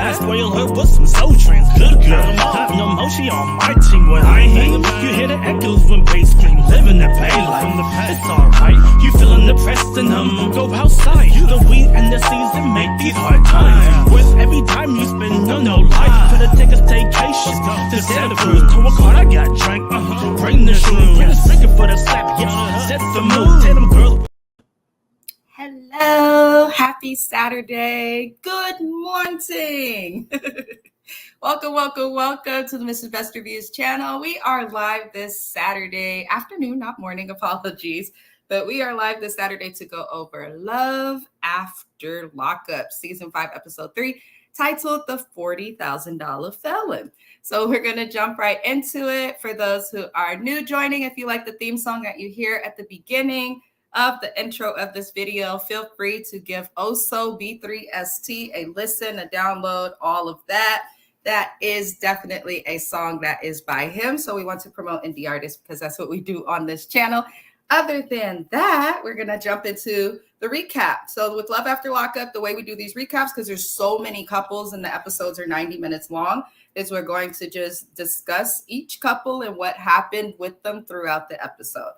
I spoil her with some soul trends. Good girl. No more, she on my team when I hang. You hear the echoes when bass scream. Living that bay life. It's alright. You feeling depressed and go outside. The weed and the season make these hard times. Worth every time you spend on no life. Coulda take a staycation to Santa Cruz. To a car I got drank. Bring the shoe. Bring the speaker for the slap. Yeah, set the mood. Tell them girls. Hello, happy Saturday. Good morning. Welcome to the Mrs. Best Reviews channel. We are live this Saturday afternoon, not morning, apologies. But we are live this Saturday to go over Love After Lockup, Season 5, Episode 3, titled The $40,000 Felon. So we're going to jump right into it. For those who are new joining, if you like the theme song that you hear at the beginning of the intro of this video, feel free to give also E.3 a listen, a download, all of that. That is definitely a song that is by him. So we want to promote indie artists because that's what we do on this channel. Other than that, we're going to jump into the recap. So with Love After Lockup, the way we do these recaps, because there's so many couples and the episodes are 90 minutes long, is we're going to just discuss each couple and what happened with them throughout the episode.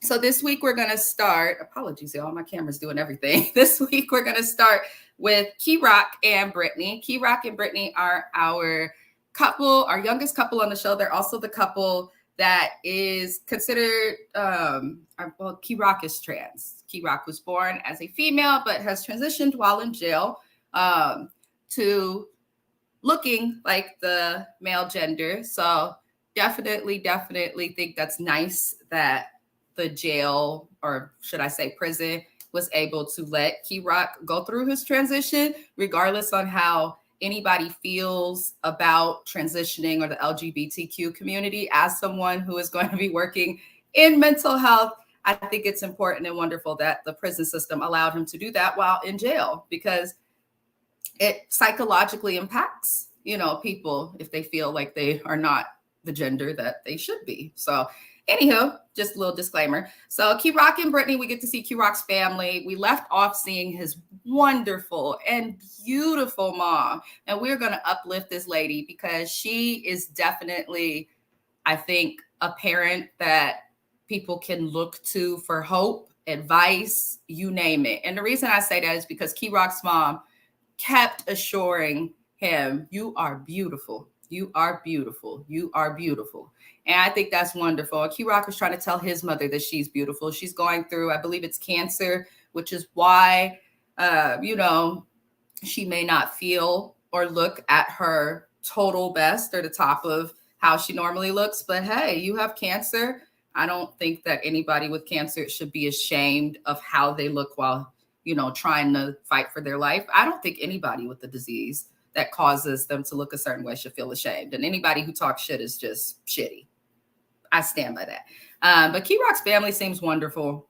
So this week we're going to start, apologies, y'all, my camera's doing everything. This week we're going to start with Key Rock and Brittany. Key Rock and Brittany are our couple, our youngest couple on the show. They're also the couple that is considered, well, Key Rock is trans. Key Rock was born as a female, but has transitioned while in jail to looking like the male gender. So definitely think that's nice that the jail, or should I say prison, was able to let Key Rock go through his transition, regardless on how anybody feels about transitioning or the LGBTQ community. As someone who is going to be working in mental health, I think it's important and wonderful that the prison system allowed him to do that while in jail, because it psychologically impacts, people if they feel like they are not the gender that they should be. So anywho, just a little disclaimer. So Key Rock and Brittany, we get to see Key Rock's family. We left off seeing his wonderful and beautiful mom. And we're going to uplift this lady because she is definitely, I think, a parent that people can look to for hope, advice, you name it. And the reason I say that is because Key Rock's mom kept assuring him, you are beautiful. You are beautiful. You are beautiful. And I think that's wonderful. Key Rock was trying to tell his mother that she's beautiful. She's going through, I believe it's cancer, which is why, she may not feel or look at her total best or the top of how she normally looks. But hey, you have cancer. I don't think that anybody with cancer should be ashamed of how they look while, trying to fight for their life. I don't think anybody with the disease that causes them to look a certain way should feel ashamed. And anybody who talks shit is just shitty. I stand by that. But Key Rock's family seems wonderful.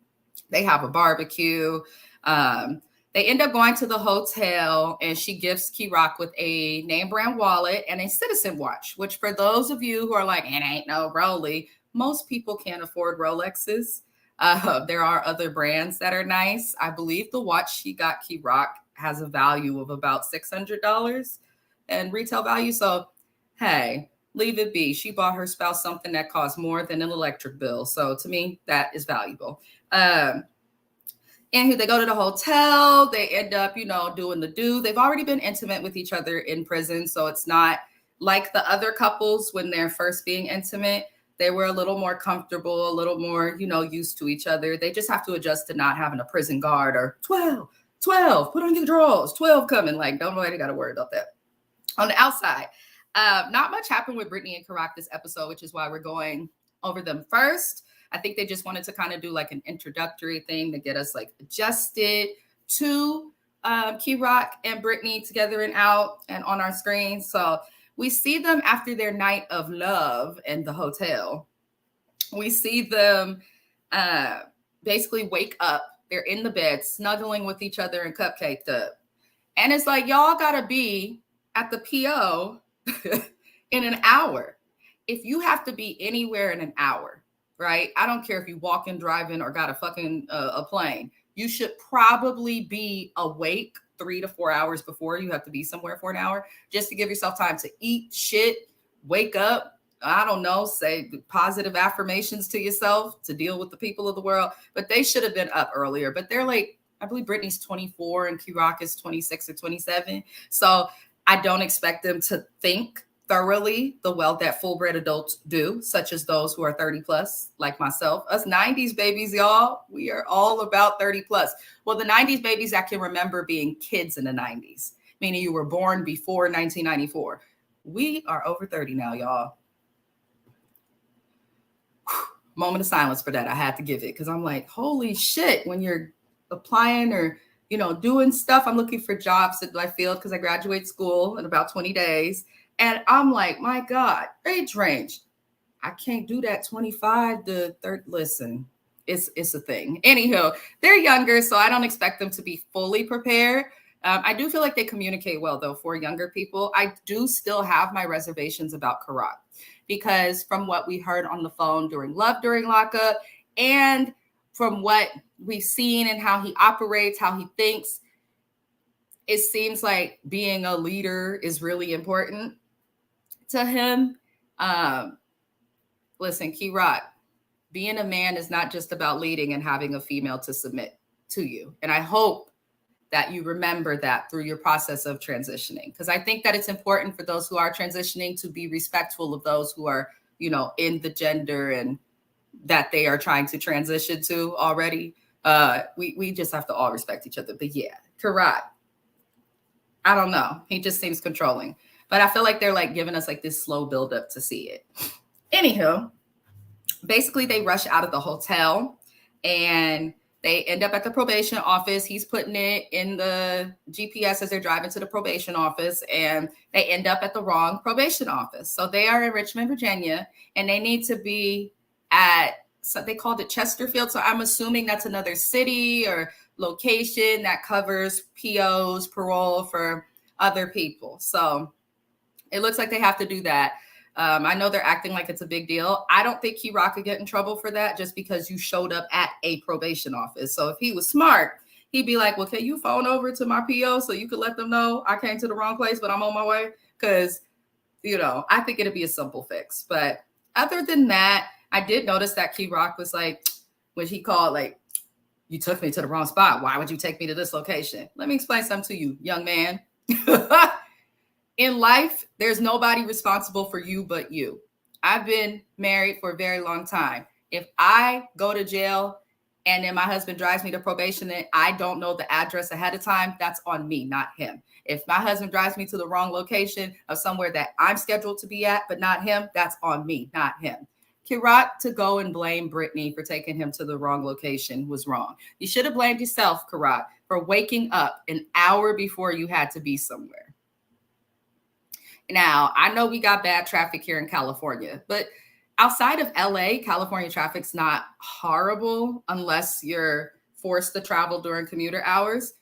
They have a barbecue. They end up going to the hotel, and she gifts Key Rock with a name brand wallet and a Citizen watch, which for those of you who are like, it ain't no Rolly, most people can't afford Rolexes. There are other brands that are nice. I believe the watch she got Key Rock has a value of about $600 and retail value. So, hey, leave it be. She bought her spouse something that costs more than an electric bill. So to me, that is valuable. And they go to the hotel. They end up, doing the do. They've already been intimate with each other in prison. So it's not like the other couples when they're first being intimate. They were a little more comfortable, a little more, used to each other. They just have to adjust to not having a prison guard or 12, put on your drawers, 12 coming. Like, don't nobody got to worry about that. On the outside, not much happened with Brittany and Key Rock this episode, which is why we're going over them first. I think they just wanted to kind of do like an introductory thing to get us like adjusted to Key Rock and Brittany together and out and on our screen. So we see them after their night of love in the hotel. We see them basically wake up. They're in the bed, snuggling with each other and cupcaked up. And it's like, y'all got to be at the PO in an hour. If you have to be anywhere in an hour, right? I don't care if you walking, driving, or got a fucking a plane. You should probably be awake 3 to 4 hours before you have to be somewhere for an hour, just to give yourself time to eat, shit, wake up. I don't know, say positive affirmations to yourself to deal with the people of the world. But they should have been up earlier. But they're like, I believe Britney's 24 and Q-Rock is 26 or 27. So I don't expect them to think thoroughly the well that full-bred adults do, such as those who are 30 plus, like myself. Us 90s babies, y'all, we are all about 30 plus. Well, the 90s babies that can remember being kids in the 90s, meaning you were born before 1994. We are over 30 now, y'all. Moment of silence for that. I had to give it because I'm like, holy shit, when you're applying or, doing stuff, I'm looking for jobs in my field because I graduate school in about 20 days. And I'm like, my God, age range. I can't do that 25 to 30. Listen, it's a thing. Anyhow, they're younger, so I don't expect them to be fully prepared. I do feel like they communicate well, though, for younger people. I do still have my reservations about Karat because from what we heard on the phone during Lockup, and from what we've seen and how he operates, how he thinks, it seems like being a leader is really important to him. Listen, Karat, being a man is not just about leading and having a female to submit to you. And I hope that you remember that through your process of transitioning, because I think that it's important for those who are transitioning to be respectful of those who are, in the gender and that they are trying to transition to already. We just have to all respect each other. But yeah, Karat, I don't know. He just seems controlling. But I feel like they're like giving us like this slow buildup to see it. Anywho, basically they rush out of the hotel and they end up at the probation office. He's putting it in the GPS as they're driving to the probation office, and they end up at the wrong probation office. So they are in Richmond, Virginia, and they need to be at, so they called it Chesterfield. So I'm assuming that's another city or location that covers POs, parole for other people. So it looks like they have to do that. I know they're acting like it's a big deal. I don't think Q-Rock could get in trouble for that just because you showed up at a probation office. So if he was smart, he'd be like, well, can you phone over to my PO so you could let them know I came to the wrong place, but I'm on my way? Because, I think it'd be a simple fix. But other than that, I did notice that Q-Rock was like, when he called, like, you took me to the wrong spot. Why would you take me to this location? Let me explain something to you, young man. In life, there's nobody responsible for you but you. I've been married for a very long time. If I go to jail and then my husband drives me to probation and I don't know the address ahead of time, that's on me, not him. If my husband drives me to the wrong location of somewhere that I'm scheduled to be at, but not him, that's on me, not him. Karat to go and blame Britney for taking him to the wrong location was wrong. You should have blamed yourself, Karat, for waking up an hour before you had to be somewhere. Now, I know we got bad traffic here in California, but outside of LA, California traffic's not horrible unless you're forced to travel during commuter hours.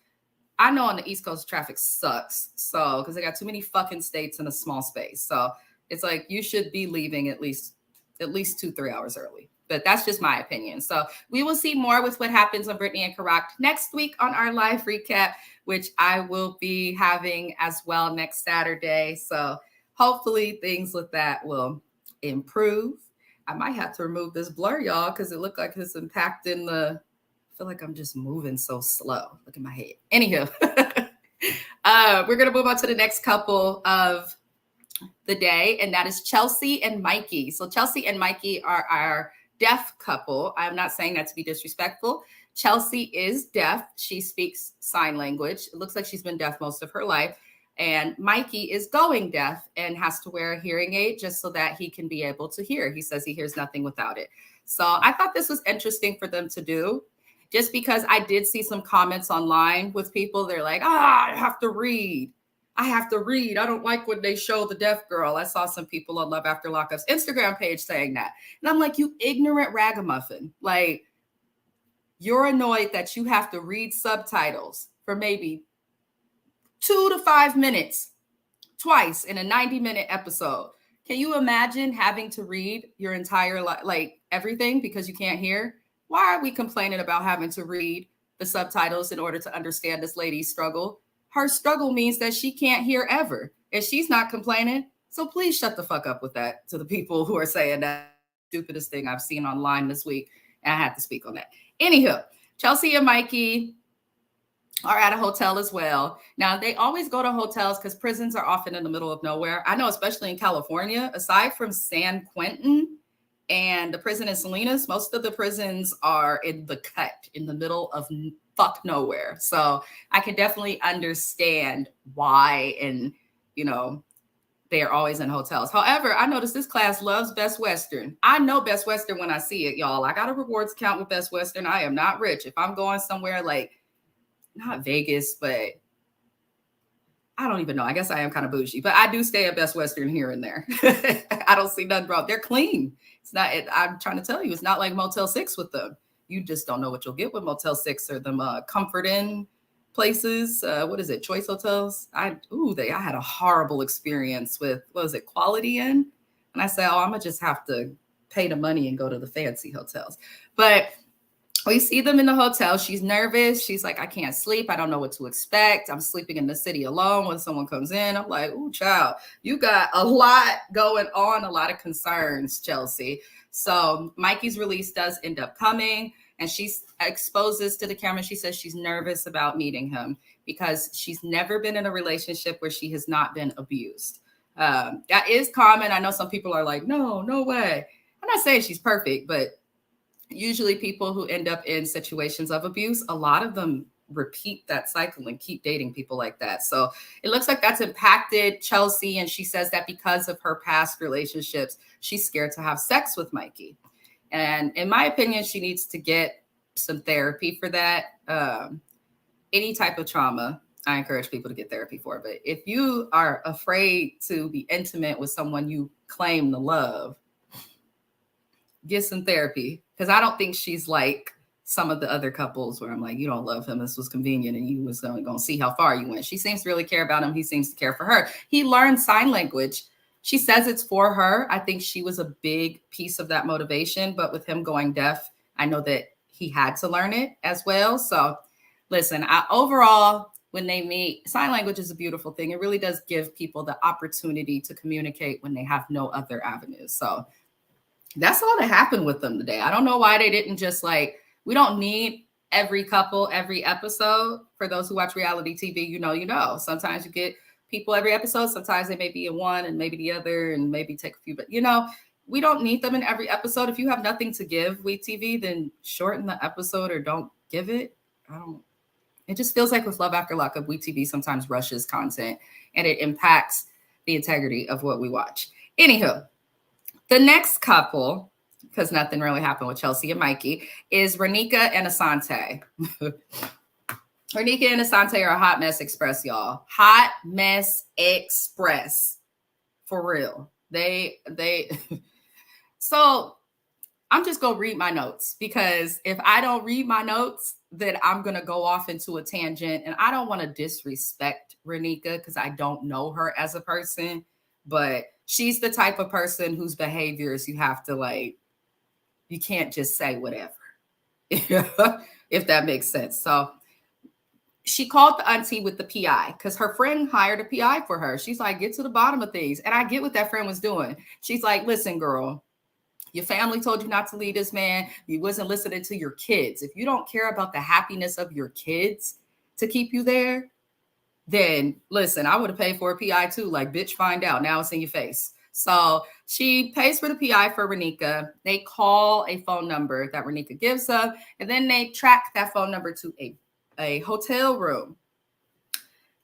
I know on the East Coast, traffic sucks. So, because they got too many fucking states in a small space. So it's like you should be leaving at least 2-3 hours early. But that's just my opinion. So we will see more with what happens on Britney and Karat next week on our live recap, which I will be having as well next Saturday. So hopefully things with that will improve. I might have to remove this blur, y'all, because it looked like it's impacting I feel like I'm just moving so slow. Look at my head. Anywho, we're going to move on to the next couple of the day, and that is Chelsea and Mikey. So Chelsea and Mikey are our deaf couple. I'm not saying that to be disrespectful. Chelsea is deaf. She speaks sign language. It looks like she's been deaf most of her life. And Mikey is going deaf and has to wear a hearing aid just so that he can be able to hear. He says he hears nothing without it. So I thought this was interesting for them to do, just because I did see some comments online with people. They're like, I have to read. I don't like when they show the deaf girl. I saw some people on Love After Lockup's Instagram page saying that. And I'm like, you ignorant ragamuffin. Like, you're annoyed that you have to read subtitles for maybe 2 to 5 minutes twice in a 90-minute episode. Can you imagine having to read your entire life, like everything, because you can't hear? Why are we complaining about having to read the subtitles in order to understand this lady's struggle? her struggle means that she can't hear ever. And she's not complaining. So please shut the fuck up with that to the people who are saying that stupidest thing I've seen online this week. And I had to speak on that. Anywho, Chelsea and Mikey are at a hotel as well. Now, they always go to hotels because prisons are often in the middle of nowhere. I know, especially in California, aside from San Quentin and the prison in Salinas, most of the prisons are in the cut, in the middle of fuck nowhere. So I can definitely understand why, and, you know, they are always in hotels. However, I noticed this class loves Best Western. I know Best Western when I see it, y'all. I got a rewards account with Best Western. I am not rich. If I'm going somewhere like, not Vegas, but I don't even know. I guess I am kind of bougie, but I do stay at Best Western here and there. I don't see nothing wrong. They're clean. It's not, I'm trying to tell you, it's not like Motel 6 with them. You just don't know what you'll get with Motel 6 or them Comfort Inn places. What is it? Choice Hotels. I had a horrible experience with, what was it? Quality Inn. And I said, I'm going to just have to pay the money and go to the fancy hotels. But we see them in the hotel. She's nervous. She's like, I can't sleep. I don't know what to expect. I'm sleeping in the city alone when someone comes in. I'm like, ooh, child, you got a lot going on, a lot of concerns, Chelsea. So Mikey's release does end up coming, and she exposes to the camera. She says she's nervous about meeting him because she's never been in a relationship where she has not been abused. That is common. I know some people are like, no way. I'm not saying she's perfect, but usually people who end up in situations of abuse, a lot of them repeat that cycle and keep dating people like that. So it looks like that's impacted Chelsea. And she says that because of her past relationships, she's scared to have sex with Mikey. And in my opinion, she needs to get some therapy for that. Any type of trauma, I encourage people to get therapy for. But if you are afraid to be intimate with someone you claim to love, get some therapy, because I don't think she's like some of the other couples where I'm like, you don't love him. This was convenient and you was only going to see how far you went. She seems to really care about him. He seems to care for her. He learned sign language. She says it's for her. I think she was a big piece of that motivation. But with him going deaf, I know that he had to learn it as well. So listen, overall, when they meet, sign language is a beautiful thing. It really does give people the opportunity to communicate when they have no other avenues. So that's all that happened with them today. I don't know why they didn't just like, we don't need every couple, every episode. For those who watch reality TV, you know. Sometimes you get people every episode. Sometimes they may be in one and maybe the other and maybe take a few. But, we don't need them in every episode. If you have nothing to give WeTV, then shorten the episode or don't give it. It just feels like with Love After Lockup, WeTV sometimes rushes content and it impacts the integrity of what we watch. Anywho. The next couple, because nothing really happened with Chelsea and Mikey, is Renika and Asante. Renika and Asante are a hot mess express, y'all. Hot mess express. For real. They So I'm just going to read my notes, because if I don't read my notes, then I'm going to go off into a tangent. And I don't want to disrespect Renika because I don't know her as a person, but she's the type of person whose behaviors you have to you can't just say whatever, if that makes sense. So she called the auntie with the PI because her friend hired a PI for her. She's like, get to the bottom of things. And I get what that friend was doing. She's like, listen, girl, your family told you not to leave this man. You wasn't listening to your kids. If you don't care about the happiness of your kids to keep you there, then listen, I would have paid for a PI too. Like, bitch, find out. Now it's in your face. So she pays for the PI for Renika. They call a phone number that Renika gives them, and then they track that phone number to a hotel room.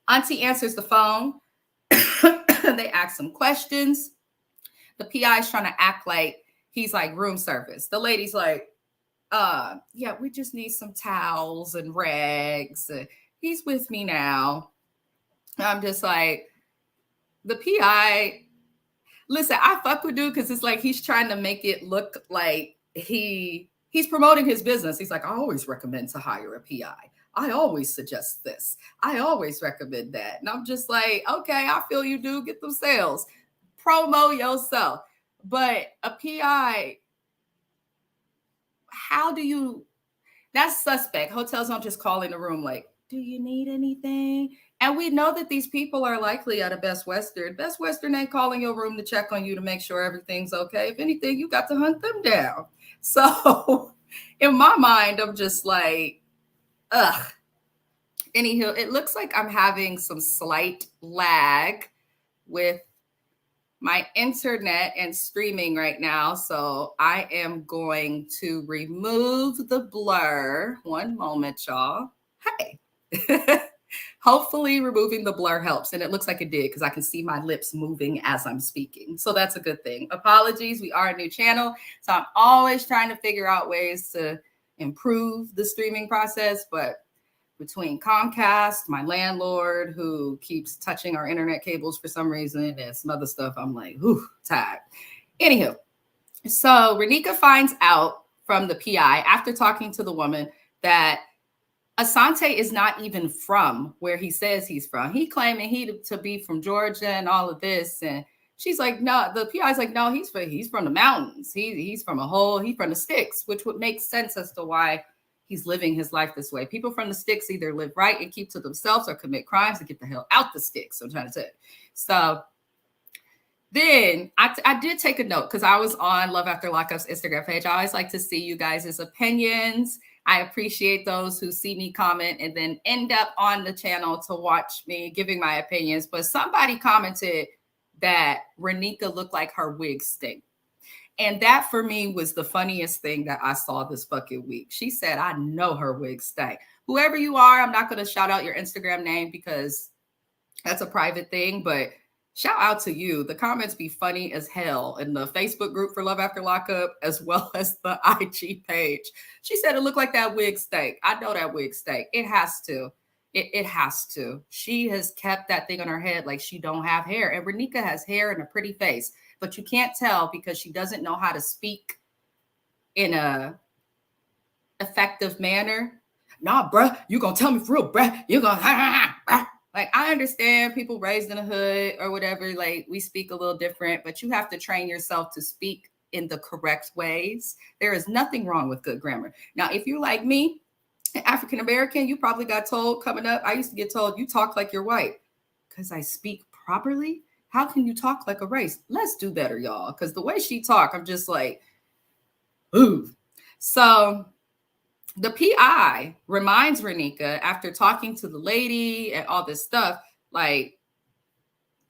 Auntie answers the phone. They ask some questions. The PI is trying to act like he's like room service. The lady's like, yeah, we just need some towels and rags. He's with me now. I'm just like, the PI, listen, I fuck with dude because it's like he's trying to make it look like he's promoting his business. He's like, I always recommend to hire a PI. I always suggest this. I always recommend that. And I'm just like, okay, I feel you, dude. Get them sales. Promo yourself. But a PI, that's suspect. Hotels don't just call in the room like, do you need anything? And we know that these people are likely at a Best Western. Best Western ain't calling your room to check on you to make sure everything's okay. If anything, you got to hunt them down. So in my mind, I'm just like, ugh. Anywho, it looks like I'm having some slight lag with my internet and streaming right now. So I am going to remove the blur. One moment, y'all. Hey. Hopefully removing the blur helps. And it looks like it did because I can see my lips moving as I'm speaking. So that's a good thing. Apologies. We are a new channel. So I'm always trying to figure out ways to improve the streaming process. But between Comcast, my landlord, who keeps touching our internet cables for some reason, and some other stuff, I'm like, whew, tired. Anywho, so Renika finds out from the PI after talking to the woman that Asante is not even from where he says he's from. He claiming he to be from Georgia and all of this. And she's like, no, the PI's like, no, he's from the mountains. He's from the sticks, which would make sense as to why he's living his life this way. People from the sticks either live right and keep to themselves or commit crimes and get the hell out the sticks. So I'm trying to say. So then I did take a note because I was on Love After Lockup's Instagram page. I always like to see you guys' opinions. I appreciate those who see me comment and then end up on the channel to watch me giving my opinions. But somebody commented that Renika looked like her wig stink. And that for me was the funniest thing that I saw this fucking week. She said, I know her wig stank. Whoever you are, I'm not going to shout out your Instagram name because that's a private thing, but shout out to you. The comments be funny as hell in the Facebook group for Love After Lockup, as well as the IG page. She said it looked like that wig stank. I know that wig stank. It has to. It has to. She has kept that thing on her head like she don't have hair. And Renika has hair and a pretty face, but you can't tell because she doesn't know how to speak in a effective manner. Nah, bruh, you gonna tell me for real, bruh. You gonna like, I understand people raised in the hood or whatever, like we speak a little different, but you have to train yourself to speak in the correct ways. There is nothing wrong with good grammar. Now, if you're like me, African-American, you probably got told coming up, I used to get told, you talk like you're white because I speak properly. How can you talk like a race? Let's do better, y'all. Because the way she talk, I'm just like, ooh. So the PI reminds Renika after talking to the lady and all this stuff, like,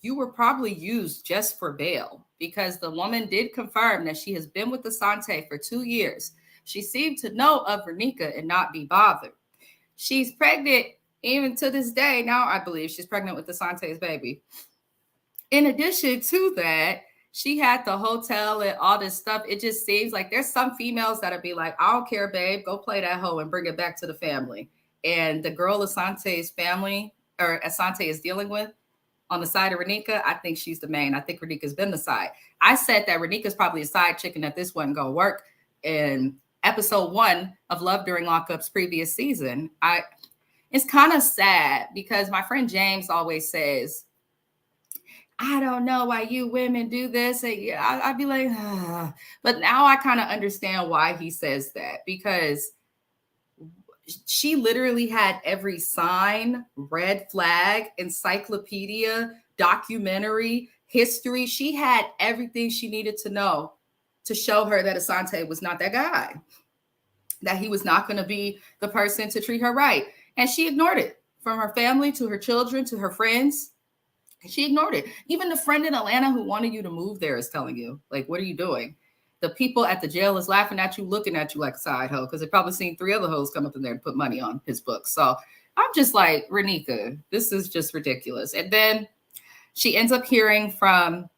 you were probably used just for bail because the woman did confirm that she has been with Asante for 2 years. She seemed to know of Renika and not be bothered. She's pregnant even to this day. Now I believe she's pregnant with Asante's baby. In addition to that, she had the hotel and all this stuff. It just seems like there's some females that'll be like, I don't care, babe. Go play that hoe and bring it back to the family. And the girl Asante's family or Asante is dealing with on the side of Renika, I think she's the main. I think Renika's been the side. I said that Renika's probably a side chicken that this wasn't going to work. In episode 1 of Love During Lockup's previous season, it's kind of sad because my friend James always says, I don't know why you women do this. And I'd be like, ugh. But now I kind of understand why he says that, because she literally had every sign, red flag, encyclopedia, documentary, history. She had everything she needed to know to show her that Asante was not that guy, that he was not going to be the person to treat her right. And she ignored it, from her family to her children to her friends. She ignored it. Even the friend in Atlanta who wanted you to move there is telling you, like, what are you doing? The people at the jail is laughing at you, looking at you like a side hoe, because they've probably seen 3 other hoes come up in there and put money on his book. So I'm just like, Renika, this is just ridiculous. And then she ends up hearing from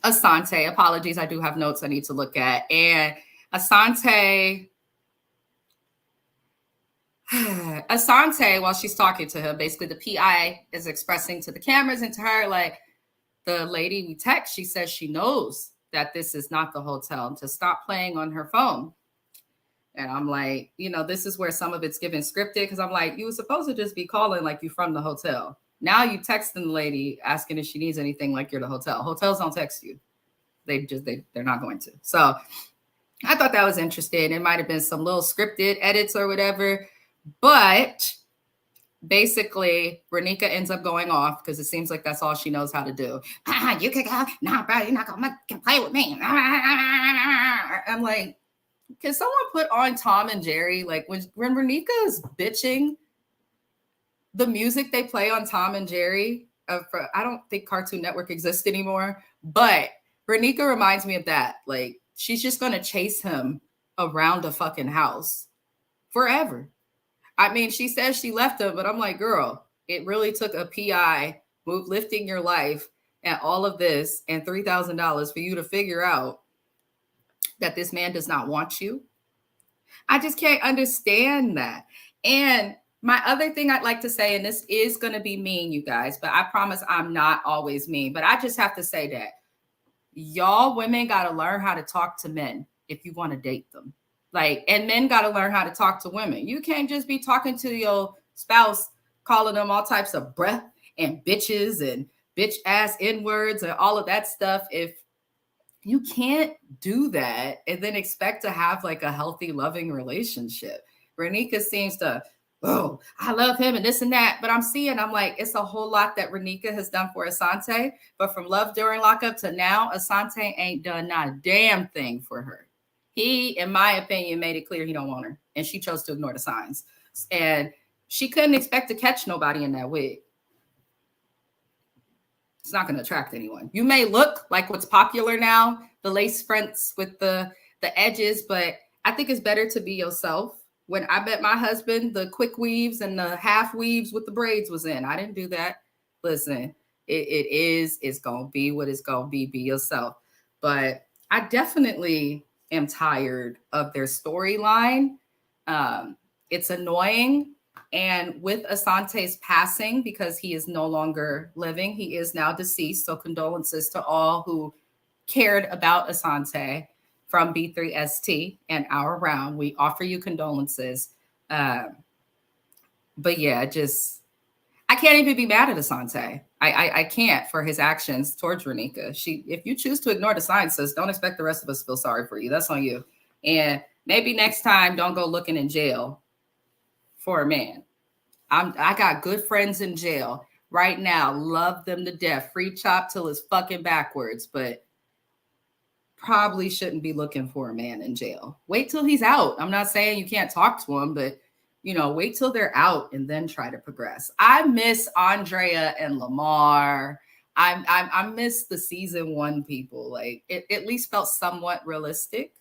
Asante. Apologies, I do have notes I need to look at. And Asante, while she's talking to him, basically the PI is expressing to the cameras and to her, like, the lady we text, she says she knows that this is not the hotel, to stop playing on her phone. And I'm like, this is where some of it's given scripted, because I'm like, you were supposed to just be calling like you from the hotel. Now you texting the lady asking if she needs anything like you're the hotel. Hotels don't text you. They're not going to. So I thought that was interesting. It might have been some little scripted edits or whatever. But basically, Renika ends up going off because it seems like that's all she knows how to do. You can go, nah, bro, you're not gonna play with me. I'm like, can someone put on Tom and Jerry? Like when Renika is bitching, the music they play on Tom and Jerry. I don't think Cartoon Network exists anymore, but Renika reminds me of that. Like she's just gonna chase him around the fucking house forever. I mean, she says she left him, but I'm like, girl, it really took a PI lifting your life and all of this and $3,000 for you to figure out that this man does not want you. I just can't understand that. And my other thing I'd like to say, and this is going to be mean, you guys, but I promise I'm not always mean, but I just have to say that y'all women got to learn how to talk to men if you want to date them. Like, and men got to learn how to talk to women. You can't just be talking to your spouse, calling them all types of breath and bitches and bitch ass N-words and all of that stuff. If you can't do that and then expect to have like a healthy, loving relationship. Renika seems to, oh, I love him and this and that. But I'm like, it's a whole lot that Renika has done for Asante. But from love during lockup to now, Asante ain't done not a damn thing for her. He, in my opinion, made it clear he don't want her. And she chose to ignore the signs. And she couldn't expect to catch nobody in that wig. It's not going to attract anyone. You may look like what's popular now, the lace fronts with the edges, but I think it's better to be yourself. When I met my husband, the quick weaves and the half weaves with the braids was in. I didn't do that. Listen, it's going to be what it's going to be. Be yourself. But I definitely am tired of their storyline. It's annoying. And with Asante's passing, because he is no longer living, he is now deceased. So condolences to all who cared about Asante from B3ST and our round. We offer you condolences. But yeah, I can't even be mad at Asante. I can't for his actions towards Renika. If you choose to ignore the signs, sis, don't expect the rest of us to feel sorry for you. That's on you. And maybe next time, don't go looking in jail for a man. I got good friends in jail right now. Love them to death. Free chop till it's fucking backwards, but probably shouldn't be looking for a man in jail. Wait till he's out. I'm not saying you can't talk to him, but wait till they're out and then try to progress. I miss Andrea and Lamar. I miss the season 1 people. Like it at least felt somewhat realistic,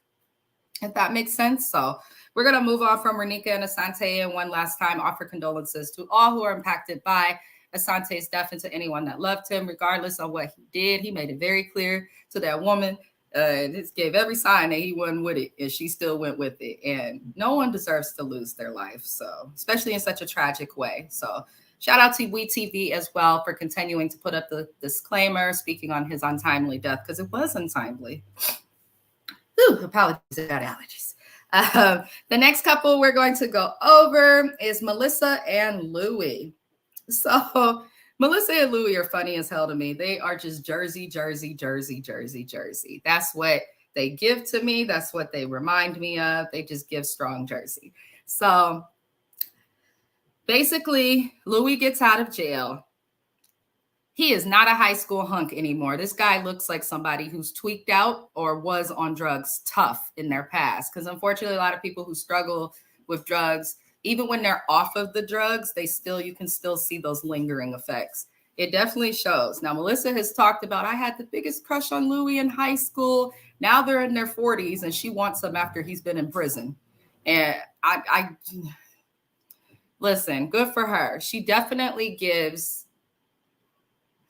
if that makes sense. So we're going to move on from Renika and Asante and one last time offer condolences to all who are impacted by Asante's death and to anyone that loved him, regardless of what he did. He made it very clear to that woman. Just gave every sign that he wasn't with it, and she still went with it. And no one deserves to lose their life, so especially in such a tragic way. So shout out to WeTV as well for continuing to put up the disclaimer, speaking on his untimely death, because it was untimely. Ooh, apologies, I got allergies. The next couple we're going to go over is Melissa and Louie. So Melissa and Louie are funny as hell to me. They are just Jersey. That's what they give to me. That's what they remind me of. They just give strong Jersey. So basically, Louie gets out of jail. He is not a high school hunk anymore. This guy looks like somebody who's tweaked out or was on drugs tough in their past. Because unfortunately, a lot of people who struggle with drugs, even when they're off of the drugs, you can still see those lingering effects. It definitely shows. Now, Melissa has talked about, I had the biggest crush on Louie in high school. Now they're in their 40s and she wants him after he's been in prison. And I listen, good for her. She definitely gives,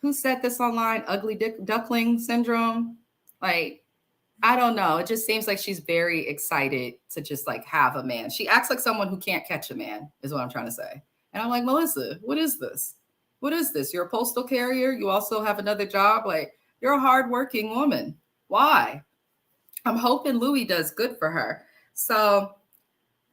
who said this online? Ugly duckling syndrome. Like, I don't know. It just seems like she's very excited to just like have a man. She acts like someone who can't catch a man is what I'm trying to say. And I'm like, Melissa, what is this? What is this? You're a postal carrier. You also have another job. Like, you're a hardworking woman. Why? I'm hoping Louie does good for her. So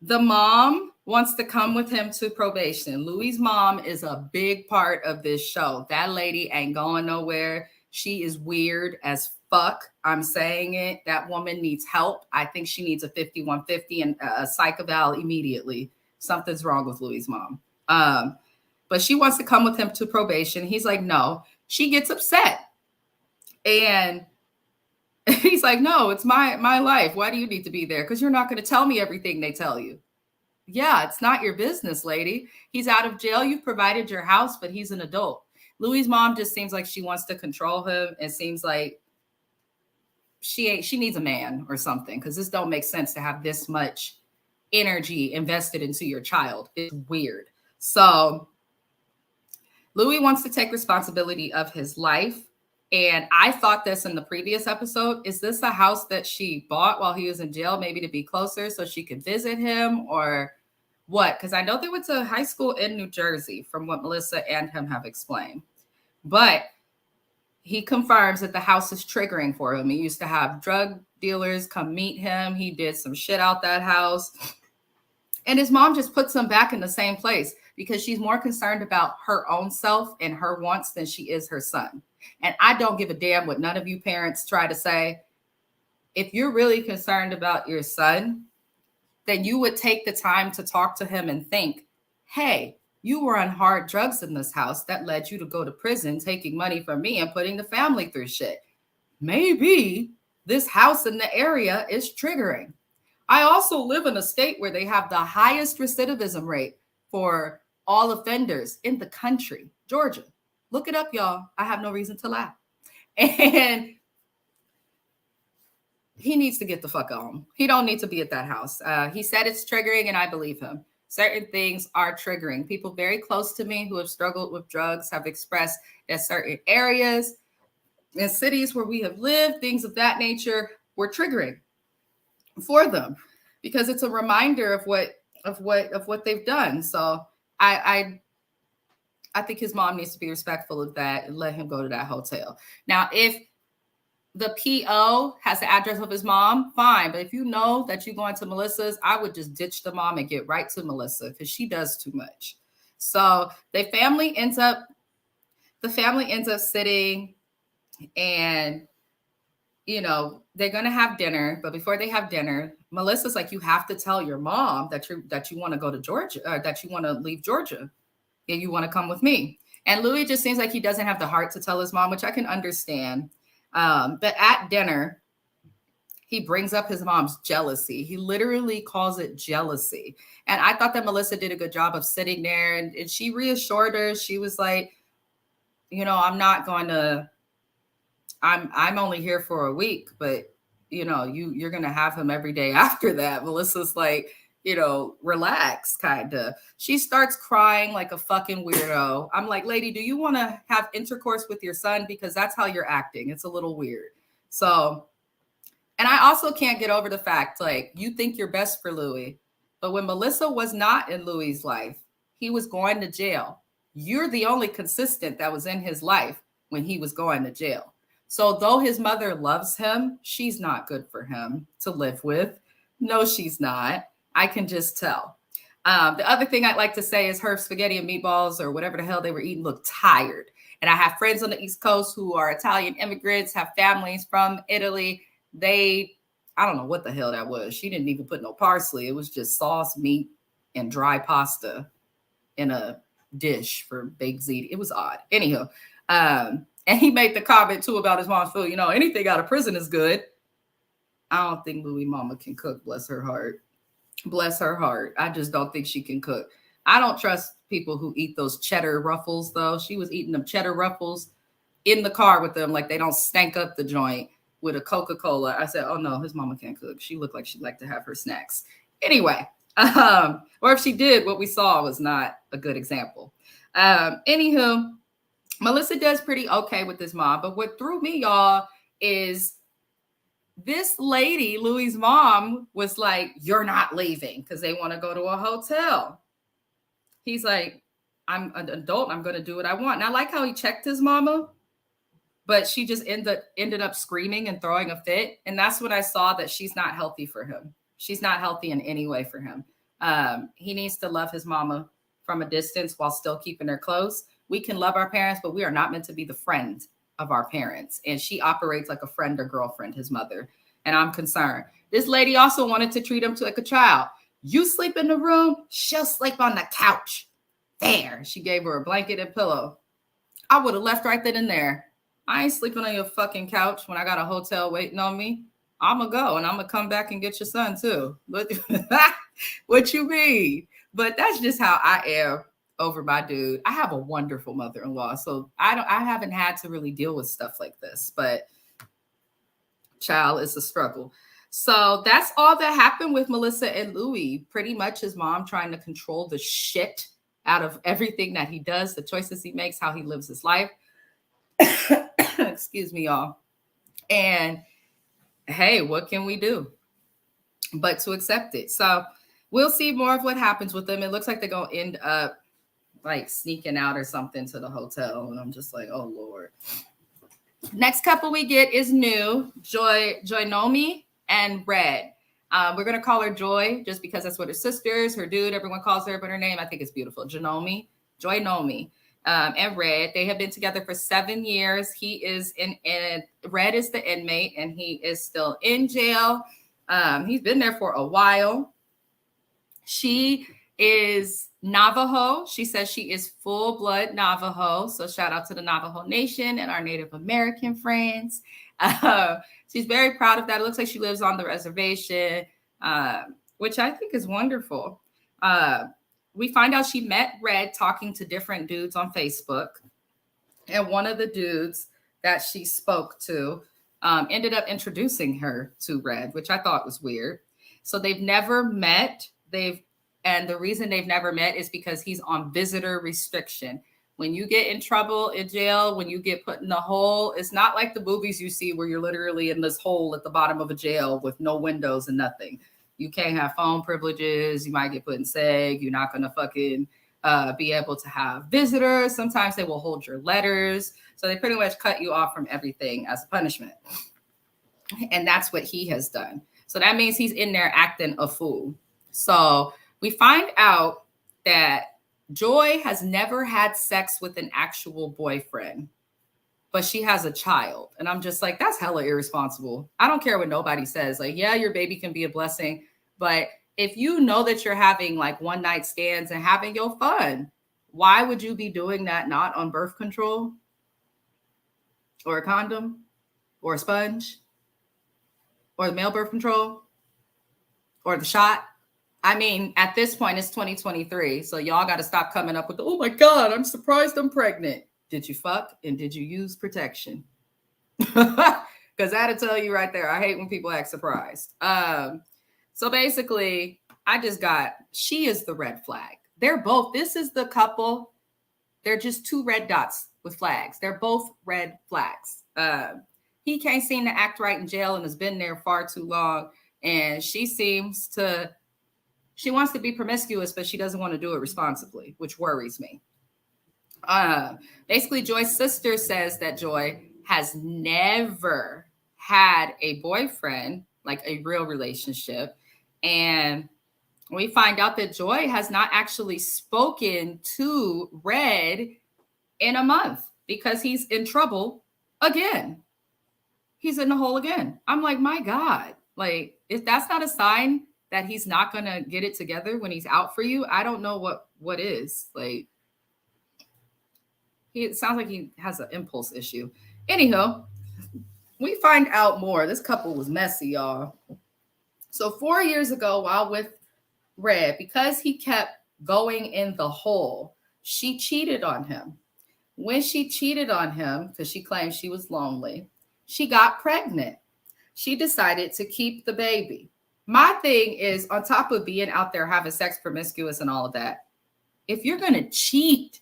the mom wants to come with him to probation. Louie's mom is a big part of this show. That lady ain't going nowhere. She is weird as fuck. I'm saying it. That woman needs help. I think she needs a 5150 and a psych eval immediately. Something's wrong with Louie's mom. but she wants to come with him to probation. He's like, no. She gets upset. And he's like, no, it's my life. Why do you need to be there? Because you're not going to tell me everything they tell you. Yeah, it's not your business, lady. He's out of jail. You've provided your house, but he's an adult. Louis' mom just seems like she wants to control him. It seems like she needs a man or something, because this don't make sense to have this much energy invested into your child. It's weird. So Louis wants to take responsibility of his life. And I thought this in the previous episode. Is this a house that she bought while he was in jail, maybe to be closer so she could visit him, or what? Because I know they went to high school in New Jersey, from what Melissa and him have explained. But he confirms that the house is triggering for him. He used to have drug dealers come meet him. He did some shit out that house. And his mom just puts him back in the same place because she's more concerned about her own self and her wants than she is her son. And I don't give a damn what none of you parents try to say. If you're really concerned about your son, then you would take the time to talk to him and think, hey, you were on hard drugs in this house that led you to go to prison, taking money from me and putting the family through shit. Maybe this house in the area is triggering. I also live in a state where they have the highest recidivism rate for all offenders in the country, Georgia. Look it up, y'all. I have no reason to laugh. And he needs to get the fuck home. He don't need to be at that house. He said it's triggering, and I believe him. Certain things are triggering. People very close to me who have struggled with drugs have expressed that certain areas and cities where we have lived, things of that nature, were triggering for them, because it's a reminder of what they've done. So I think his mom needs to be respectful of that and let him go to that hotel. Now, if the PO has the address of his mom, fine. But if you know that you're going to Melissa's, I would just ditch the mom and get right to Melissa, because she does too much. So the family ends up sitting, and you know, they're going to have dinner. But before they have dinner, Melissa's like, you have to tell your mom that you want to go to Georgia, or that you want to leave Georgia, and you want to come with me. And Louis just seems like he doesn't have the heart to tell his mom, which I can understand. But at dinner, he brings up his mom's jealousy. He literally calls it jealousy. And I thought that Melissa did a good job of sitting there, and she reassured her. She was like, you know, I'm only here for a week, but you know, you're going to have him every day after that. Melissa's like, you know, relax, kind of. She starts crying like a fucking weirdo. I'm like, lady, do you want to have intercourse with your son? Because that's how you're acting. It's a little weird. So, and I also can't get over the fact, like, you think you're best for Louis, but when Melissa was not in Louis's life, he was going to jail. You're the only consistent that was in his life when he was going to jail. So though his mother loves him, she's not good for him to live with. No, she's not. I can just tell. The other thing I'd like to say is her spaghetti and meatballs, or whatever the hell they were eating, looked tired. And I have friends on the East Coast who are Italian immigrants, have families from Italy. I don't know what the hell that was. She didn't even put no parsley. It was just sauce, meat, and dry pasta in a dish for baked ziti. It was odd. Anywho, and he made the comment too about his mom's food. You know, anything out of prison is good. I don't think Louis' mama can cook. Bless her heart. Bless her heart. I just don't think she can cook. I don't trust people who eat those cheddar ruffles, though. She was eating them cheddar ruffles in the car with them, like they don't stank up the joint, with a Coca-Cola. I said, oh no, his mama can't cook. She looked like she'd like to have her snacks. Anyway, or if she did, what we saw was not a good example. Anywho, Melissa does pretty okay with this mom, but what threw me, y'all, is this lady, Louis' mom, was like, you're not leaving, because they want to go to a hotel. He's like, I'm an adult. I'm going to do what I want. And I like how he checked his mama, but she just ended up screaming and throwing a fit. And that's when I saw that she's not healthy for him. She's not healthy in any way for him. He needs to love his mama from a distance while still keeping her close. We can love our parents, but we are not meant to be the friend of our parents. And she operates like a friend or girlfriend, his mother. And I'm concerned. This lady also wanted to treat him like a child. You sleep in the room, she'll sleep on the couch. there. She gave her a blanket and pillow. I would have left right then and there. I ain't sleeping on your fucking couch when I got a hotel waiting on me. I'm going to go and I'm going to come back and get your son too. But what you mean? But that's just how I am over my dude. I have a wonderful mother-in-law, so I haven't had to really deal with stuff like this, but child, it's a struggle. So that's all that happened with Melissa and Louis. Pretty much his mom trying to control the shit out of everything that he does, the choices he makes, how he lives his life. Excuse me, y'all. And hey, what can we do but to accept it? So we'll see more of what happens with them. It looks like they're going to end up like sneaking out or something to the hotel. And I'm just like, oh, Lord. Next couple we get is new, Joynomi and Red. We're going to call her Joy just because that's what her sisters, her dude, everyone calls her, but her name, I think, is beautiful. Joynomi. And Red. They have been together for 7 years. He is Red is the inmate, and he is still in jail. He's been there for a while. She is Navajo. She says she is full-blood Navajo. So shout out to the Navajo Nation and our Native American friends. She's very proud of that. It looks like she lives on the reservation, which I think is wonderful. We find out she met Red talking to different dudes on Facebook. And one of the dudes that she spoke to ended up introducing her to Red, which I thought was weird. So they've never met. And the reason they've never met is because he's on visitor restriction. When you get in trouble in jail, when you get put in a hole, it's not like the movies you see where you're literally in this hole at the bottom of a jail with no windows and nothing. You can't have phone privileges. You might get put in SEG. You're not going to fucking be able to have visitors. Sometimes they will hold your letters. So they pretty much cut you off from everything as a punishment. And that's what he has done. So that means he's in there acting a fool. So we find out that Joy has never had sex with an actual boyfriend, but she has a child. And I'm just like, that's hella irresponsible. I don't care what nobody says. Like, yeah, your baby can be a blessing, but if you know that you're having like one night stands and having your fun, why would you be doing that not on birth control or a condom or a sponge or the male birth control or the shot? I mean, at this point, it's 2023. So y'all got to stop coming up with, oh my God, I'm surprised I'm pregnant. Did you fuck and did you use protection? Because that'll tell you right there. I hate when people act surprised. So basically, she is the red flag. They're both, this is the couple. They're just two red dots with flags. They're both red flags. He can't seem to act right in jail and has been there far too long. And she wants to be promiscuous, but she doesn't want to do it responsibly, which worries me. Basically, Joy's sister says that Joy has never had a boyfriend, like a real relationship. And we find out that Joy has not actually spoken to Red in a month because he's in trouble again. He's in the hole again. I'm like, my God, like, if that's not a sign that he's not going to get it together when he's out for you, I don't know what is. Like, it sounds like he has an impulse issue. Anyhow, we find out more. This couple was messy, y'all. So 4 years ago, while with Red, because he kept going in the hole, she cheated on him. When she cheated on him, because she claimed she was lonely, she got pregnant. She decided to keep the baby. My thing is, on top of being out there having sex promiscuous and all of that, if you're going to cheat,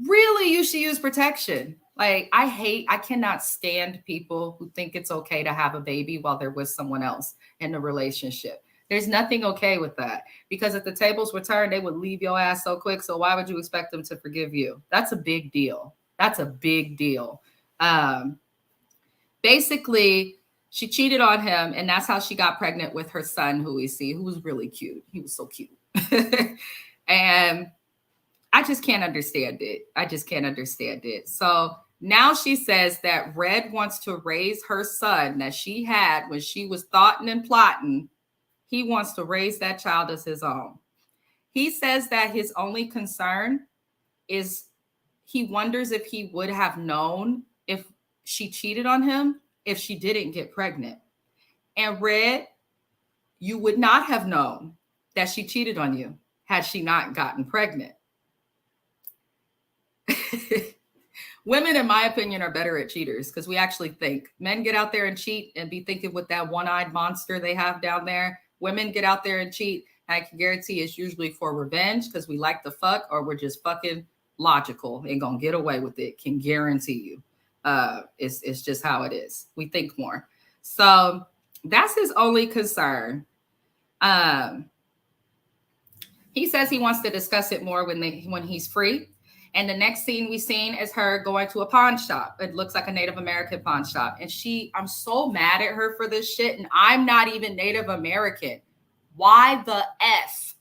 really, you should use protection. Like, I cannot stand people who think it's okay to have a baby while they're with someone else in a relationship. There's nothing okay with that, because if the tables were turned, they would leave your ass so quick. So why would you expect them to forgive you? That's a big deal. That's a big deal. Basically, she cheated on him, and that's how she got pregnant with her son, who we see, who was really cute. He was so cute. And I just can't understand it. So now she says that Red wants to raise her son that she had when she was thoughting and plotting. He wants to raise that child as his own. He says that his only concern is he wonders if he would have known if she cheated on him if she didn't get pregnant. And Red, you would not have known that she cheated on you had she not gotten pregnant. Women, in my opinion, are better at cheaters because we actually think. Men get out there and cheat and be thinking with that one-eyed monster they have down there. Women get out there and cheat. And I can guarantee it's usually for revenge because we like to fuck, or we're just fucking logical and gonna get away with it. Can guarantee you. It's just how it is. We think more. So that's his only concern. He says he wants to discuss it more when he's free. And the next scene we seen is her going to a pawn shop. It looks like a Native American pawn shop. And I'm so mad at her for this shit. And I'm not even Native American. Why the F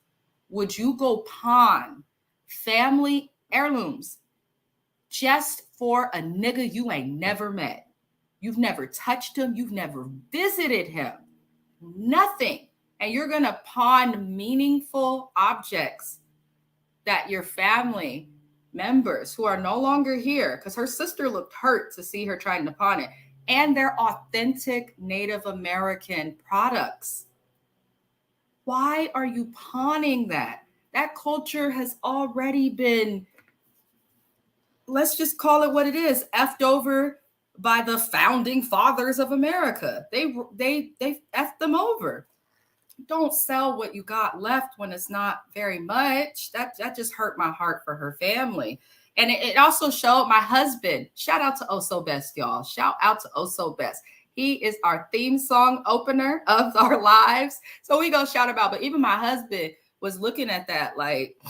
would you go pawn family heirlooms just for a nigga you ain't never met? You've never touched him. You've never visited him. Nothing. And you're going to pawn meaningful objects that your family members who are no longer here, because her sister looked hurt to see her trying to pawn it, and they're authentic Native American products. Why are you pawning that? That culture has already been, let's just call it what it is, effed over by the founding fathers of America. They effed them over. Don't sell what you got left when it's not very much. That just hurt my heart for her family. And it also showed my husband. Shout out to Oh So Best, y'all. Shout out to Oh So Best. He is our theme song opener of our lives. So we go shout about. But even my husband was looking at that like,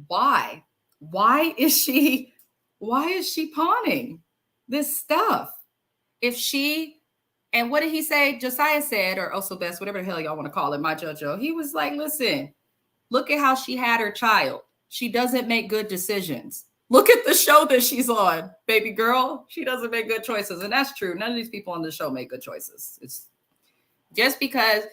why? Why is she pawning this stuff? And what did he say? Josiah said, or Also Best, whatever the hell y'all want to call it, my JoJo. He was like, listen, look at how she had her child. She doesn't make good decisions. Look at the show that she's on, baby girl. She doesn't make good choices. And that's true. None of these people on the show make good choices. It's just because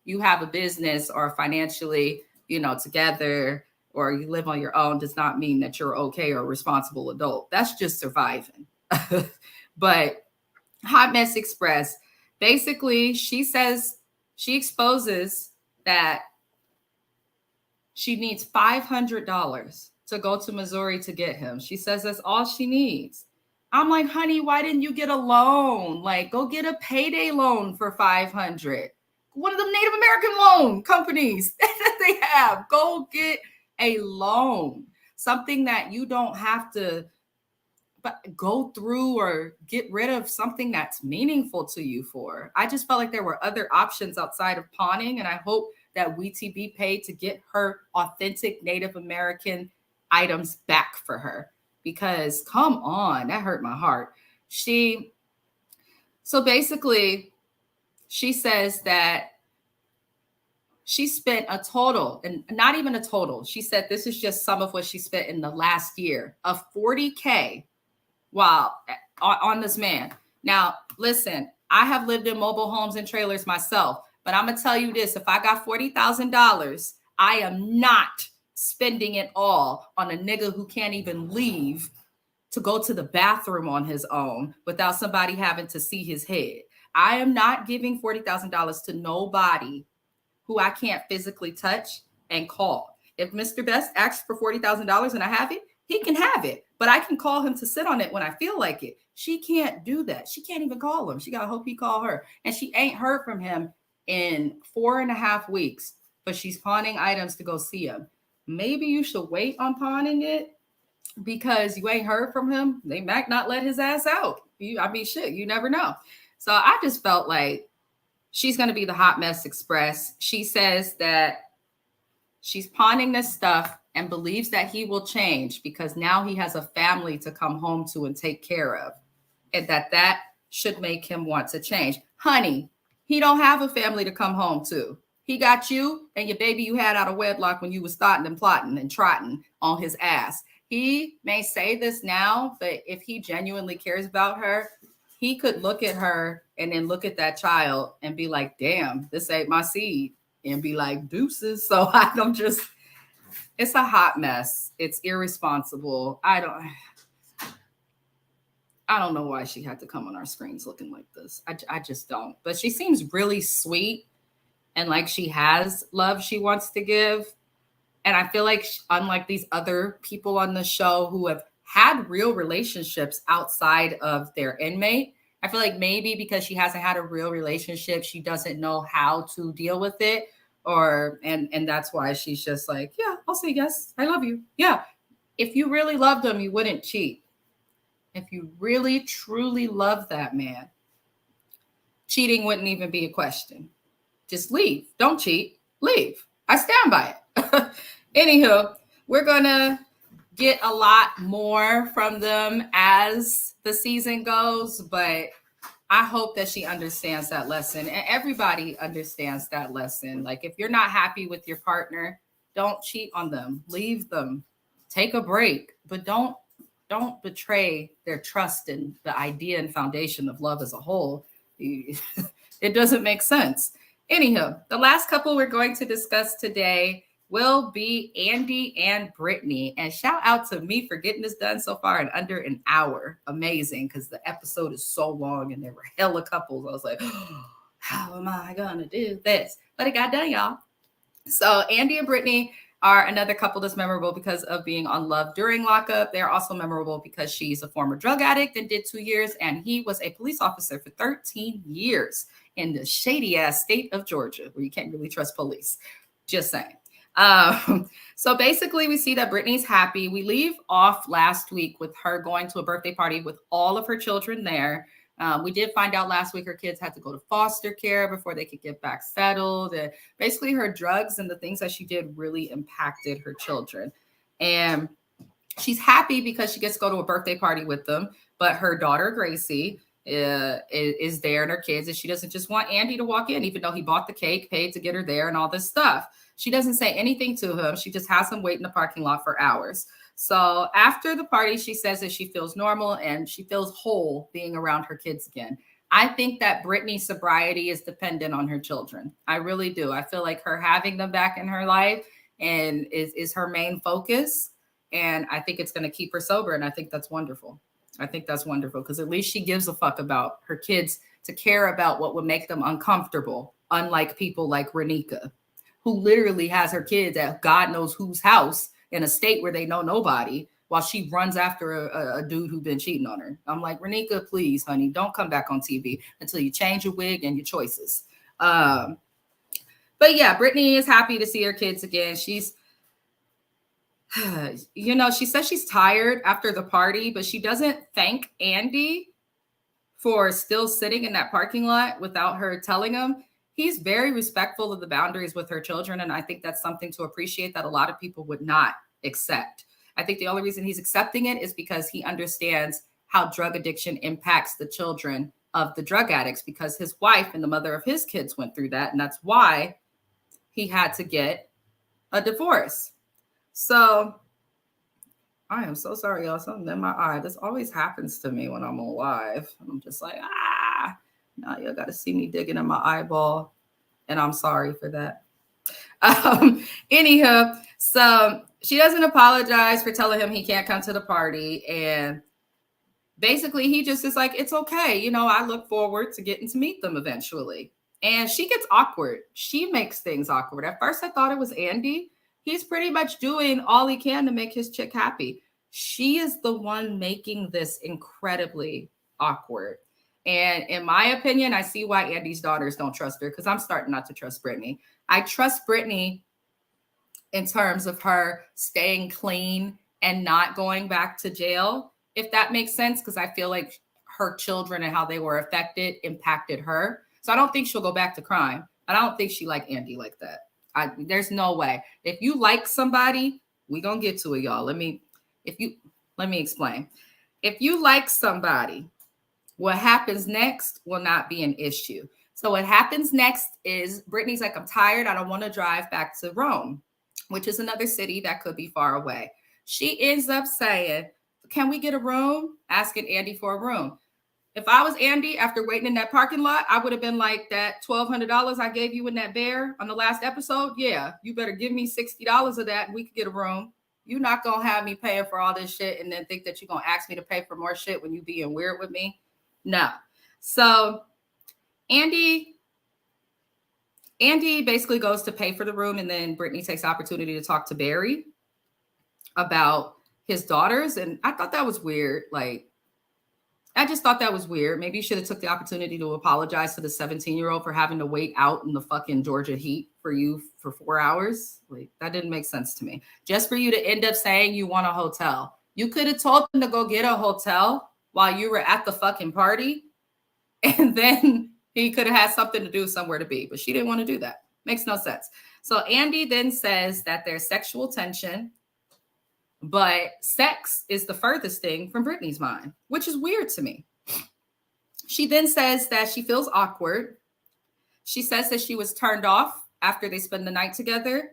you have a business or financially, together, or you live on your own does not mean that you're okay or a responsible adult. That's just surviving. But Hot Mess Express, basically, she exposes that she needs $500 to go to Missouri to get him. She says that's all she needs. I'm like, honey, why didn't you get a loan? Like, go get a payday loan for $500. One of the Native American loan companies that they have. Go get a loan. Something that you don't have to go through or get rid of, something that's meaningful to you for. I just felt like there were other options outside of pawning, and I hope that WeTV paid to get her authentic Native American items back for her, because come on, that hurt my heart. So basically, she says that she spent a total, and not even a total. She said this is just some of what she spent in the last year, of $40K on this man. Now, listen, I have lived in mobile homes and trailers myself, but I'm going to tell you this. If I got $40,000, I am not spending it all on a nigga who can't even leave to go to the bathroom on his own without somebody having to see his head. I am not giving $40,000 to nobody who I can't physically touch and call. If Mr. Best asks for $40,000 and I have it, he can have it, but I can call him to sit on it when I feel like it. She can't do that. She can't even call him. She got to hope he call her. And she ain't heard from him in 4.5 weeks, but she's pawning items to go see him. Maybe you should wait on pawning it because you ain't heard from him. They might not let his ass out. Shit, you never know. So I just felt like she's going to be the Hot Mess Express. She says that she's pawning this stuff and believes that he will change because now he has a family to come home to and take care of, and that should make him want to change. Honey, he don't have a family to come home to. He got you and your baby you had out of wedlock when you was starting and plotting and trotting on his ass. He may say this now, but if he genuinely cares about her, he could look at her and then look at that child and be like, damn, this ain't my seed, and be like, deuces. So It's a hot mess. It's irresponsible. I don't know why she had to come on our screens looking like this. I just don't. But she seems really sweet and like she has love she wants to give. And I feel like, unlike these other people on the show who have had real relationships outside of their inmate, I feel like maybe because she hasn't had a real relationship, she doesn't know how to deal with it. And that's why she's just like, yeah, I'll say yes. I love you. Yeah. If you really loved him, you wouldn't cheat. If you really, truly love that man, cheating wouldn't even be a question. Just leave. Don't cheat. Leave. I stand by it. Anywho, we're going to get a lot more from them as the season goes, but I hope that she understands that lesson, and everybody understands that lesson. Like, if you're not happy with your partner, don't cheat on them. Leave them. Take a break, but don't betray their trust in the idea and foundation of love as a whole. It doesn't make sense. Anyhow, the last couple we're going to discuss today will be Andy and Brittany. And shout out to me for getting this done so far in under an hour. Amazing, because the episode is so long and there were hella couples. I was like, oh, how am I going to do this? But it got done, y'all. So Andy and Brittany are another couple that's memorable because of being on Love during Lockup. They're also memorable because she's a former drug addict and did 2 years, and he was a police officer for 13 years in the shady-ass state of Georgia, where you can't really trust police. Just saying. So basically, we see that Brittany's happy. We leave off last week with her going to a birthday party with all of her children there. We did find out last week her kids had to go to foster care before they could get back settled. And basically her drugs and the things that she did really impacted her children. And she's happy because she gets to go to a birthday party with them. But her daughter, Gracie, is there, and her kids. And she doesn't just want Andy to walk in, even though he bought the cake, paid to get her there and all this stuff. She doesn't say anything to him. She just has him wait in the parking lot for hours. So after the party, she says that she feels normal and she feels whole being around her kids again. I think that Brittany's sobriety is dependent on her children. I really do. I feel like her having them back in her life and is her main focus. And I think it's going to keep her sober. And I think that's wonderful. I think that's wonderful because at least she gives a fuck about her kids to care about what would make them uncomfortable, unlike people like Renika, who literally has her kids at God knows whose house in a state where they know nobody while she runs after a dude who's been cheating on her. I'm like, Renika, please, honey, don't come back on TV until you change your wig and your choices. But yeah, Brittany is happy to see her kids again. She's, she says she's tired after the party, but she doesn't thank Andy for still sitting in that parking lot without her telling him. He's very respectful of the boundaries with her children. And I think that's something to appreciate that a lot of people would not accept. I think the only reason he's accepting it is because he understands how drug addiction impacts the children of the drug addicts, because his wife and the mother of his kids went through that. And that's why he had to get a divorce. So I am so sorry, y'all. Something in my eye. This always happens to me when I'm on live. I'm just like, now you got to see me digging in my eyeball, and I'm sorry for that. Anyhow, so she doesn't apologize for telling him he can't come to the party, and basically he just is like, it's okay. I look forward to getting to meet them eventually. And she gets awkward. She makes things awkward. At first, I thought it was Andy. He's pretty much doing all he can to make his chick happy. She is the one making this incredibly awkward. And in my opinion, I see why Andy's daughters don't trust her, because I'm starting not to trust Brittany. I trust Brittany in terms of her staying clean and not going back to jail, if that makes sense, because I feel like her children and how they were affected impacted her. So I don't think she'll go back to crime. I don't think she liked Andy like that. There's no way. If you like somebody, we're going to get to it, y'all. Let me explain. If you like somebody, what happens next will not be an issue. So what happens next is Brittany's like, I'm tired. I don't want to drive back to Rome, which is another city that could be far away. She ends up saying, can we get a room? Asking Andy for a room. If I was Andy, after waiting in that parking lot, I would have been like, that $1,200 I gave you in that bear on the last episode, yeah, you better give me $60 of that and we could get a room. You're not going to have me paying for all this shit and then think that you're going to ask me to pay for more shit when you being weird with me. No. So Andy basically goes to pay for the room, and then Brittany takes the opportunity to talk to Barry about his daughters. And I thought that was weird. Like, I just thought that was weird. Maybe you should have took the opportunity to apologize to the 17-year-old for having to wait out in the fucking Georgia heat for you for 4 hours. Like, that didn't make sense to me. Just for you to end up saying you want a hotel. You could have told them to go get a hotel while you were at the fucking party, and then he could have had something to do, somewhere to be. But she didn't want to do that. Makes no sense. So Andy then says that there's sexual tension, but sex is the furthest thing from Brittany's mind, which is weird to me. She then says that she feels awkward. She says that she was turned off after they spend the night together.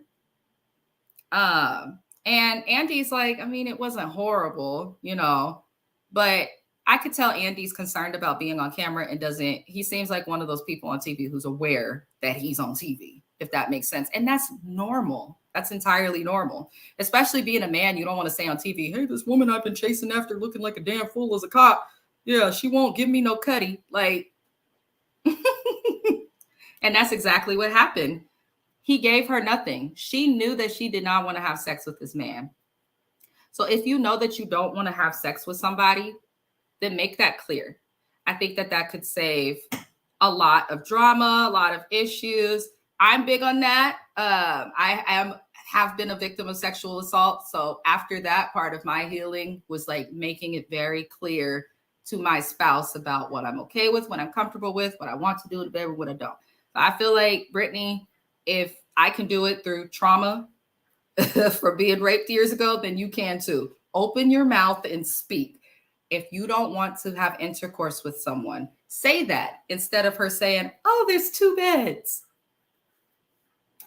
And Andy's like, I mean, it wasn't horrible, you know, but I could tell Andy's concerned about being on camera and he seems like one of those people on TV who's aware that he's on TV, if that makes sense. And that's normal. That's entirely normal, especially being a man. You don't want to say on TV, hey, this woman I've been chasing after looking like a damn fool as a cop. Yeah, she won't give me no cutty. Like, and that's exactly what happened. He gave her nothing. She knew that she did not want to have sex with this man. So if you know that you don't want to have sex with somebody, then make that clear. I think that could save a lot of drama, a lot of issues. I'm big on that. I have been a victim of sexual assault. So after that, part of my healing was like making it very clear to my spouse about what I'm okay with, what I'm comfortable with, what I want to do in bed, what I don't. So I feel like, Brittany, if I can do it through trauma for being raped years ago, then you can too. Open your mouth and speak. If you don't want to have intercourse with someone, say that instead of her saying, oh, there's 2 beds.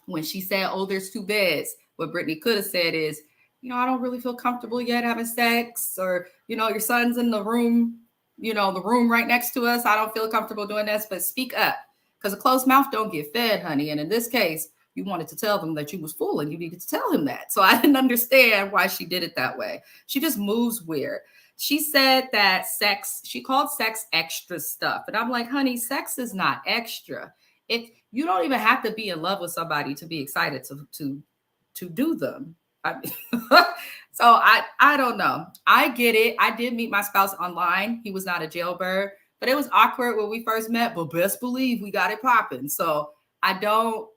When she said, oh, there's 2 beds, what Brittany could have said is, you know, I don't really feel comfortable yet having sex, or, you know, your son's in the room, you know, the room right next to us. I don't feel comfortable doing this, but speak up, because a closed mouth don't get fed, honey. And in this case, you wanted to tell them that you was fooling. You needed to tell him that. So I didn't understand why she did it that way. She just moves weird. She said that she called sex extra stuff. And I'm like, honey, sex is not extra. If you don't even have to be in love with somebody to be excited to do them. So I don't know. I get it. I did meet my spouse online. He was not a jailbird, but it was awkward when we first met, but best believe we got it popping. So I don't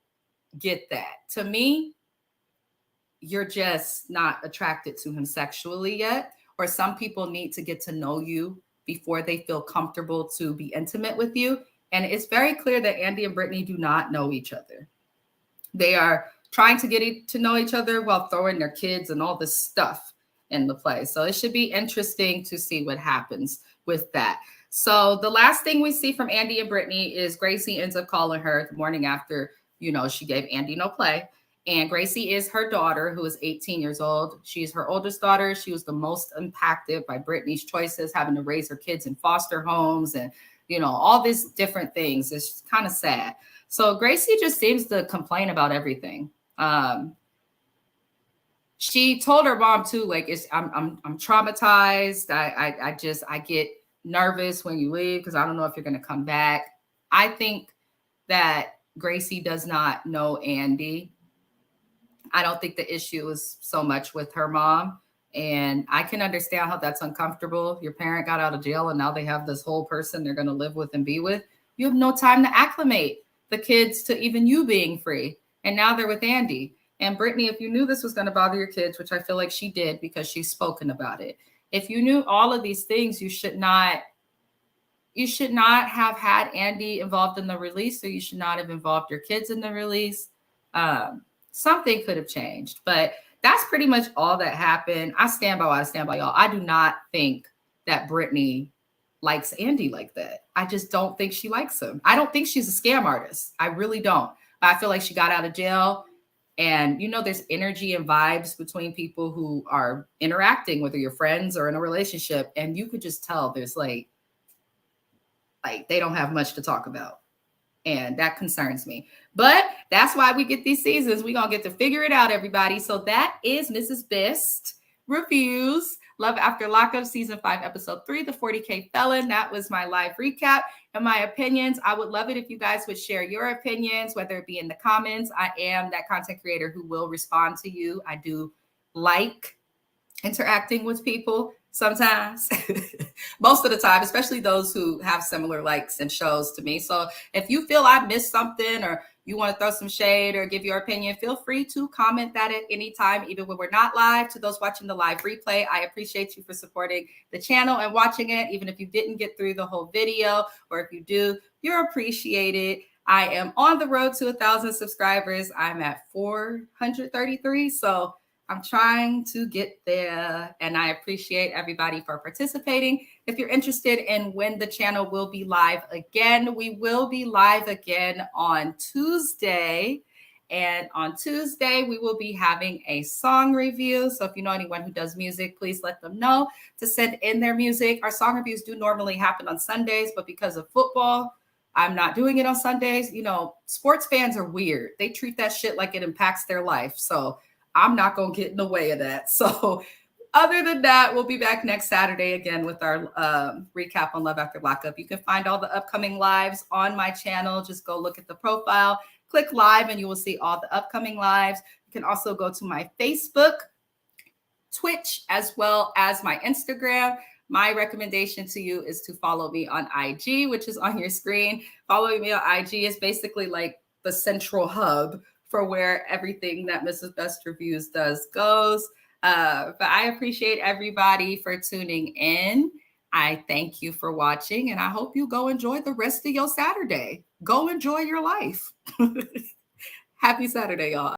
get that. To me, you're just not attracted to him sexually yet. Or some people need to get to know you before they feel comfortable to be intimate with you. And it's very clear that Andy and Brittany do not know each other. They are trying to get to know each other while throwing their kids and all this stuff in the play. So it should be interesting to see what happens with that. So the last thing we see from Andy and Brittany is Gracie ends up calling her the morning after, you know, she gave Andy no play. And Gracie is her daughter, who is 18 years old. She's her oldest daughter. She was the most impacted by Brittany's choices, having to raise her kids in foster homes and, you know, all these different things. It's kind of sad. So Gracie just seems to complain about everything. She told her mom too, like, I'm traumatized. I get nervous when you leave because I don't know if you're going to come back. I think that Gracie does not know Andy. I don't think the issue is so much with her mom. And I can understand how that's uncomfortable. Your parent got out of jail and now they have this whole person they're going to live with and be with. You have no time to acclimate the kids to even you being free. And now they're with Andy. And Brittany, if you knew this was going to bother your kids, which I feel like she did because she's spoken about it. If you knew all of these things, you should not have had Andy involved in the release, or you should not have involved your kids in the release. Something could have changed, but that's pretty much all that happened. I stand by what I stand by, y'all. I do not think that Brittany likes Andy like that. I just don't think she likes him. I don't think she's a scam artist. I really don't. I feel like she got out of jail, and, you know, there's energy and vibes between people who are interacting, whether you're friends or in a relationship. And you could just tell there's like like they don't have much to talk about. And that concerns me. But that's why we get these seasons. We're going to get to figure it out, everybody. So that is Mrs. Best Reviews, Love After Lockup, Season 5, Episode 3, The 40K Felon. That was my live recap and my opinions. I would love it if you guys would share your opinions, whether it be in the comments. I am that content creator who will respond to you. I do like interacting with people sometimes, most of the time, especially those who have similar likes and shows to me. So if you feel I missed something or you want to throw some shade or give your opinion, feel free to comment that at any time, even when we're not live. To those watching the live replay, I appreciate you for supporting the channel and watching it, even if you didn't get through the whole video, or if you do, you're appreciated. I am on the road to 1,000 subscribers. I'm at 433, so I'm trying to get there, and I appreciate everybody for participating. If you're interested in when the channel will be live again, we will be live again on Tuesday. And on Tuesday, we will be having a song review. So if you know anyone who does music, please let them know to send in their music. Our song reviews do normally happen on Sundays, but because of football, I'm not doing it on Sundays. You know, sports fans are weird. They treat that shit like it impacts their life. So I'm not going to get in the way of that. So other than that, we'll be back next Saturday again with our recap on Love After Lockup. You can find all the upcoming lives on my channel. Just go look at the profile, click live, and you will see all the upcoming lives. You can also go to my Facebook, Twitch, as well as my Instagram. My recommendation to you is to follow me on IG, which is on your screen. Following me on IG is basically like the central hub for where everything that Mrs. Best Reviews does goes. But I appreciate everybody for tuning in. I thank you for watching, and I hope you go enjoy the rest of your Saturday. Go enjoy your life. Happy Saturday, y'all.